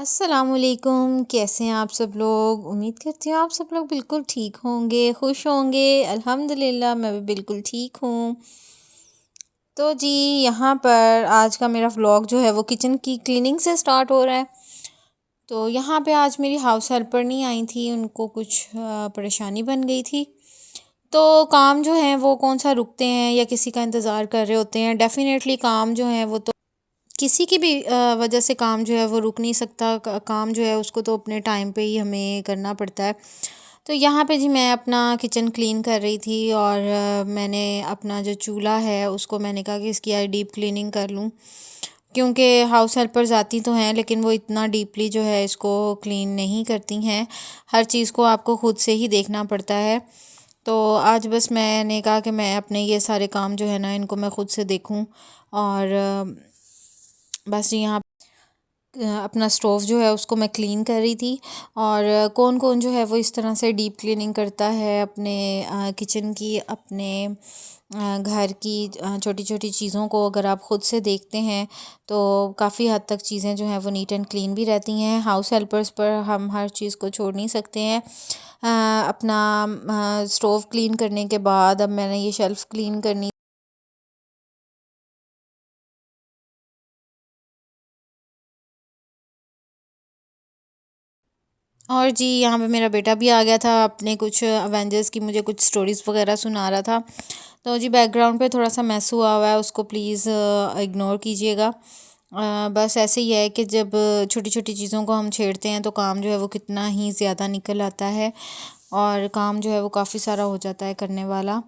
अस्सलामुअलैकुम, कैसे हैं आप सब लोग? उम्मीद करती हूँ आप सब लोग बिल्कुल ठीक होंगे, खुश होंगे। अल्हम्दुलिल्लाह मैं भी बिल्कुल ठीक हूँ। तो जी, यहाँ पर आज का मेरा व्लॉग जो है वो किचन की क्लीनिंग से स्टार्ट हो रहा है। तो यहाँ पे आज मेरी हाउस हेल्पर नहीं आई थी, उनको कुछ परेशानी बन गई थी। तो काम जो है वो कौन-सा रुकते हैं या किसी का इंतज़ार कर रहे होते हैं। डेफ़िनेटली काम जो है वो तो किसी की भी वजह से काम जो है वो रुक नहीं सकता। काम जो है उसको तो अपने टाइम पे ही हमें करना पड़ता है। तो यहाँ पे जी मैं अपना किचन क्लीन कर रही थी और मैंने अपना जो चूल्हा है उसको मैंने कहा कि इसकी आज डीप क्लीनिंग कर लूँ, क्योंकि हाउस हेल्पर्स आती तो हैं लेकिन वो इतना डीपली जो है इसको क्लीन नहीं करती हैं। हर चीज़ को आपको खुद से ही देखना पड़ता है। तो आज बस मैंने कहा कि मैं अपने ये सारे काम जो है ना इनको मैं खुद से देखूं। और बस यहाँ अपना स्टोव जो है उसको मैं क्लीन कर रही थी। और कौन-कौन जो है वो इस तरह से डीप क्लीनिंग करता है अपने किचन की, अपने घर की छोटी-छोटी चीज़ों को अगर आप ख़ुद से देखते हैं तो काफ़ी हद तक चीज़ें जो हैं वो नीट एंड क्लीन भी रहती हैं। हाउस हेल्पर्स पर हम हर चीज़ को छोड़ नहीं सकते हैं। अपना स्टोव क्लीन करने के बाद अब मैंने ये शेल्फ़ क्लीन करनी। और जी यहाँ पे मेरा बेटा भी आ गया था, अपने कुछ अवेंजर्स की मुझे कुछ स्टोरीज़ वगैरह सुना रहा था। तो जी बैकग्राउंड पे थोड़ा सा मैस हुआ हुआ है, उसको प्लीज़ इग्नोर कीजिएगा। बस ऐसे ही है कि जब छोटी-छोटी चीज़ों को हम छेड़ते हैं तो काम जो है वो कितना ही ज़्यादा निकल आता है और काम जो है वो काफ़ी सारा हो जाता है करने वाला।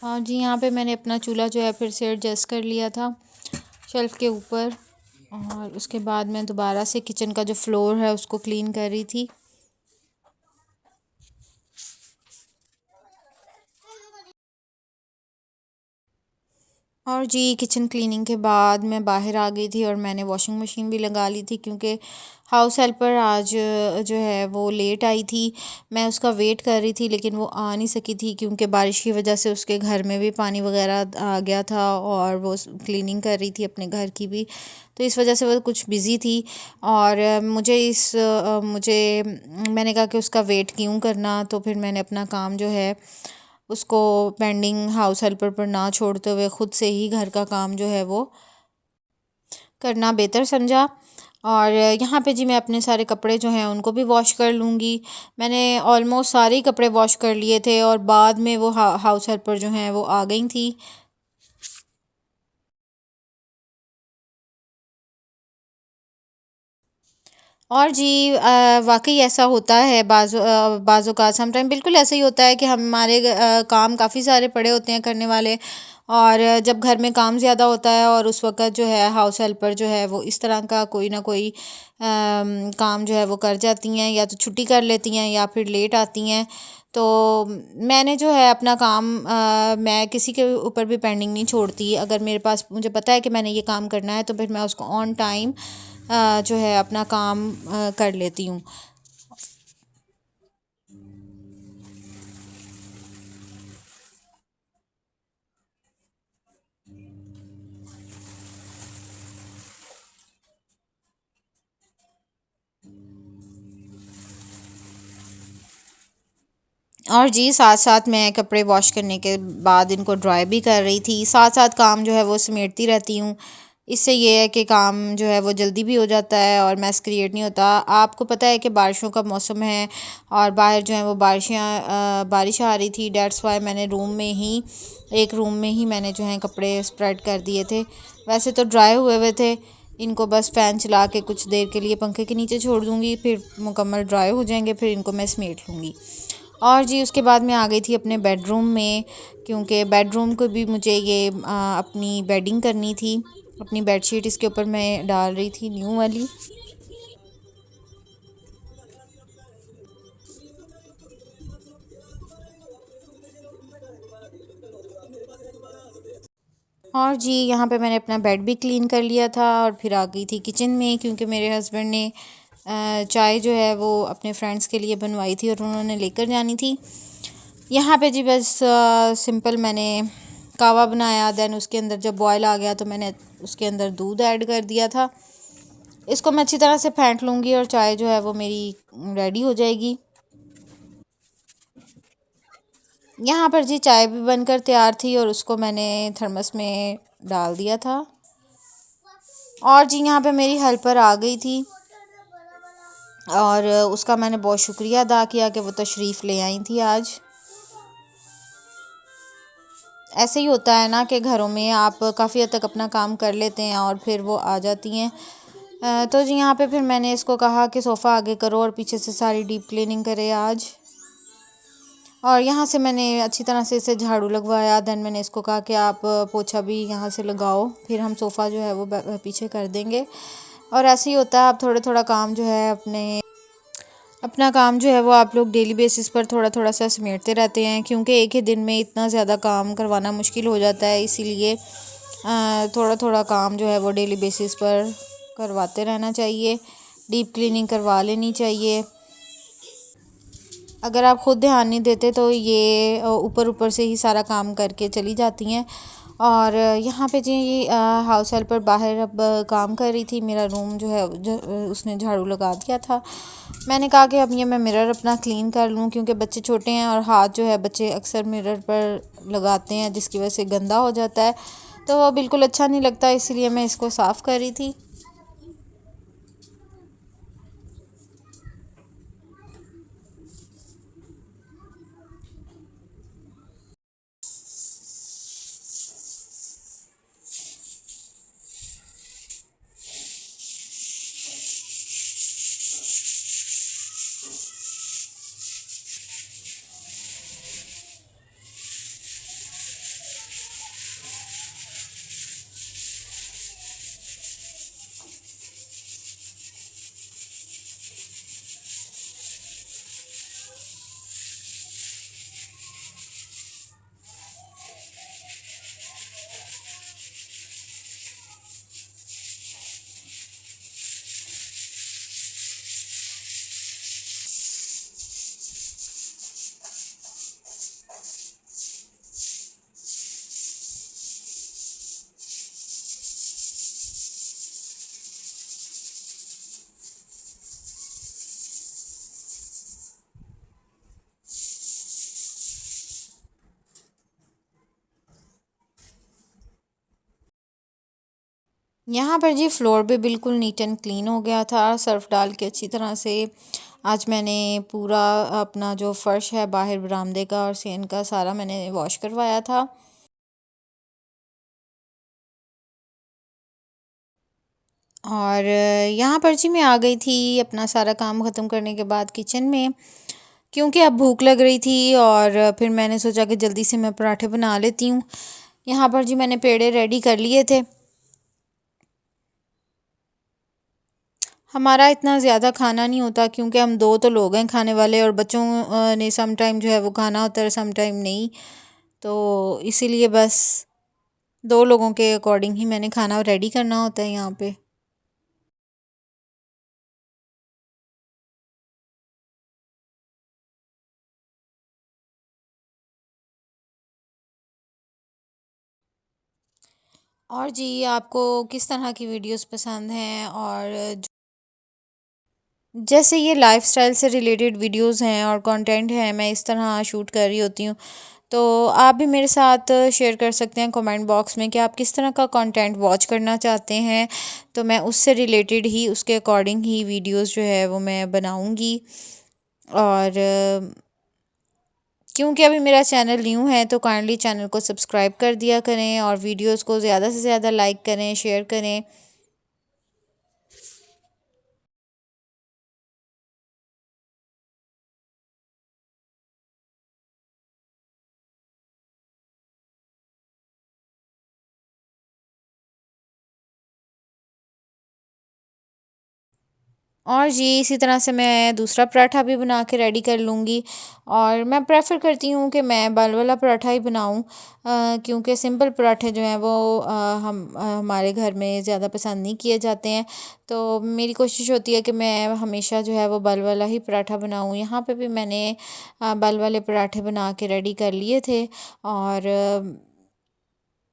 और जी यहाँ पे मैंने अपना चूल्हा जो है फिर से एडजस्ट कर लिया था शेल्फ़ के ऊपर। और उसके बाद मैं दोबारा से किचन का जो फ्लोर है उसको क्लीन कर रही थी। और जी किचन क्लीनिंग के बाद मैं बाहर आ गई थी और मैंने वॉशिंग मशीन भी लगा ली थी, क्योंकि हाउस हेल्पर आज जो है वो लेट आई थी। मैं उसका वेट कर रही थी लेकिन वो आ नहीं सकी थी, क्योंकि बारिश की वजह से उसके घर में भी पानी वगैरह आ गया था और वो क्लीनिंग कर रही थी अपने घर की भी। तो इस वजह से वो कुछ बिज़ी थी। और मैंने कहा कि उसका वेट क्यों करना, तो फिर मैंने अपना काम जो है उसको पेंडिंग हाउस हेल्पर पर ना छोड़ते हुए ख़ुद से ही घर का काम जो है वो करना बेहतर समझा। और यहाँ पे जी मैं अपने सारे कपड़े जो हैं उनको भी वॉश कर लूँगी। मैंने ऑलमोस्ट सारे ही कपड़े वॉश कर लिए थे और बाद में वो हाउस हेल्पर जो हैं वो आ गई थी। और जी वाक़ई ऐसा होता है बाज़ औक़ात समटाइम बिल्कुल ऐसा ही होता है कि हमारे काम काफ़ी सारे पड़े होते हैं करने वाले। और जब घर में काम ज़्यादा होता है और उस वक़्त जो है हाउस हेल्पर जो है वो इस तरह का कोई ना कोई काम जो है वो कर जाती हैं, या तो छुट्टी कर लेती हैं या फिर लेट आती हैं। तो मैंने जो है अपना काम मैं किसी के ऊपर भी पेंडिंग नहीं छोड़ती। अगर मेरे पास मुझे पता है कि मैंने ये काम करना है तो फिर मैं उसको ऑन टाइम जो है अपना काम कर लेती हूँ। और जी साथ-साथ मैं कपड़े वॉश करने के बाद इनको ड्राई भी कर रही थी। साथ-साथ काम जो है वो समेटती रहती हूँ। इससे ये है कि काम जो है वो जल्दी भी हो जाता है और मेस क्रिएट नहीं होता। आपको पता है कि बारिशों का मौसम है और बाहर जो है वो बारिश आ रही थी। दैट्स व्हाई मैंने एक रूम में ही मैंने जो है कपड़े स्प्रेड कर दिए थे। वैसे तो ड्राई हुए हुए थे। इनको बस फ़ैन चला के कुछ देर के लिए पंखे के नीचे छोड़ दूँगी, फिर मुकम्मल ड्राई हो जाएँगे, फिर इनको मैं समेट लूँगी। और जी उसके बाद मैं आ गई थी अपने बेडरूम में, क्योंकि बेडरूम को भी मुझे अपनी बेडिंग करनी थी। अपनी बेडशीट इसके ऊपर मैं डाल रही थी न्यू वाली। और जी यहाँ पे मैंने अपना बेड भी क्लीन कर लिया था और फिर आ गई थी किचन में, क्योंकि मेरे हस्बैंड ने चाय जो है वो अपने फ्रेंड्स के लिए बनवाई थी और उन्होंने लेकर जानी थी। यहाँ पे जी बस सिंपल मैंने कावा बनाया। देन उसके अंदर जब बॉयल आ गया तो मैंने उसके अंदर दूध ऐड कर दिया था। इसको मैं अच्छी तरह से फेंट लूँगी और चाय जो है वो मेरी रेडी हो जाएगी। यहाँ पर जी चाय भी बनकर तैयार थी और उसको मैंने थर्मस में डाल दिया था। और जी यहाँ पे मेरी हेल्पर आ गई थी और उसका मैंने बहुत शुक्रिया अदा किया कि वो तशरीफ़ ले आई थी आज। ऐसे ही होता है ना कि घरों में आप काफ़ी हद तक अपना काम कर लेते हैं और फिर वो आ जाती हैं। तो जी यहाँ पे फिर मैंने इसको कहा कि सोफ़ा आगे करो और पीछे से सारी डीप क्लीनिंग करे आज। और यहाँ से मैंने अच्छी तरह से इसे झाड़ू लगवाया। देन मैंने इसको कहा कि आप पोछा भी यहाँ से लगाओ, फिर हम सोफ़ा जो है वो पीछे कर देंगे। और ऐसे ही होता है, आप थोड़ा थोड़ा काम जो है अपना काम जो है वो आप लोग डेली बेसिस पर थोड़ा थोड़ा सा समेटते रहते हैं, क्योंकि एक ही दिन में इतना ज़्यादा काम करवाना मुश्किल हो जाता है। इसीलिए थोड़ा थोड़ा काम जो है वो डेली बेसिस पर करवाते रहना चाहिए। डीप क्लीनिंग करवा लेनी चाहिए। अगर आप ख़ुद ध्यान नहीं देते तो ये ऊपर ऊपर से ही सारा काम करके चली जाती हैं। और यहाँ पे जी हाउस हेल्पर बाहर अब काम कर रही थी। मेरा रूम जो है उसने झाड़ू लगा दिया था। मैंने कहा कि अब ये मैं मिरर अपना क्लीन कर लूँ, क्योंकि बच्चे छोटे हैं और हाथ जो है बच्चे अक्सर मिरर पर लगाते हैं, जिसकी वजह से गंदा हो जाता है, तो वो बिल्कुल अच्छा नहीं लगता। इसीलिए मैं इसको साफ़ कर रही थी। यहाँ पर जी फ्लोर भी बिल्कुल नीट एंड क्लीन हो गया था सर्फ़ डाल के अच्छी तरह से। आज मैंने पूरा अपना जो फ़र्श है बाहर बरामदे का और सीन का सारा मैंने वॉश करवाया था। और यहाँ पर जी मैं आ गई थी अपना सारा काम ख़त्म करने के बाद किचन में, क्योंकि अब भूख लग रही थी और फिर मैंने सोचा कि जल्दी से मैं पराठे बना लेती हूँ। यहाँ पर जी मैंने पेड़े रेडी कर लिए थे। हमारा इतना ज़्यादा खाना नहीं होता, क्योंकि हम दो तो लोग हैं खाने वाले और बच्चों ने सम टाइम जो है वो खाना होता है, सम टाइम नहीं। तो इसीलिए बस दो लोगों के अकॉर्डिंग ही मैंने खाना रेडी करना होता है यहाँ पे। और जी आपको किस तरह की वीडियोस पसंद हैं, और जैसे ये लाइफस्टाइल से रिलेटेड वीडियोस हैं और कंटेंट है, मैं इस तरह शूट कर रही होती हूँ, तो आप भी मेरे साथ शेयर कर सकते हैं कमेंट बॉक्स में कि आप किस तरह का कंटेंट वॉच करना चाहते हैं। तो मैं उससे रिलेटेड ही उसके अकॉर्डिंग ही वीडियोस जो है वो मैं बनाऊँगी। और क्योंकि अभी मेरा चैनल न्यू है तो काइंडली चैनल को सब्सक्राइब कर दिया करें और वीडियोस को ज़्यादा से ज़्यादा लाइक करें, शेयर करें। और जी इसी तरह से मैं दूसरा पराठा भी बना के रेडी कर लूँगी। और मैं प्रेफ़र करती हूँ कि मैं बल वाला पराठा ही बनाऊँ, क्योंकि सिंपल पराठे जो हैं वो हमारे घर में ज़्यादा पसंद नहीं किए जाते हैं। तो मेरी कोशिश होती है कि मैं हमेशा जो है वो बल वाला ही पराठा बनाऊँ। यहाँ पे भी मैंने बल वाले पराठे बना के रेडी कर लिए थे। और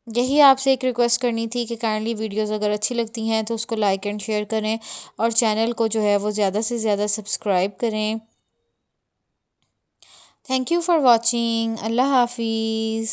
यही आपसे एक रिक्वेस्ट करनी थी कि काइंडली वीडियोस अगर अच्छी लगती हैं तो उसको लाइक एंड शेयर करें, और चैनल को जो है वो ज़्यादा से ज़्यादा सब्सक्राइब करें। Thank you for watching. अल्लाह हाफिज़।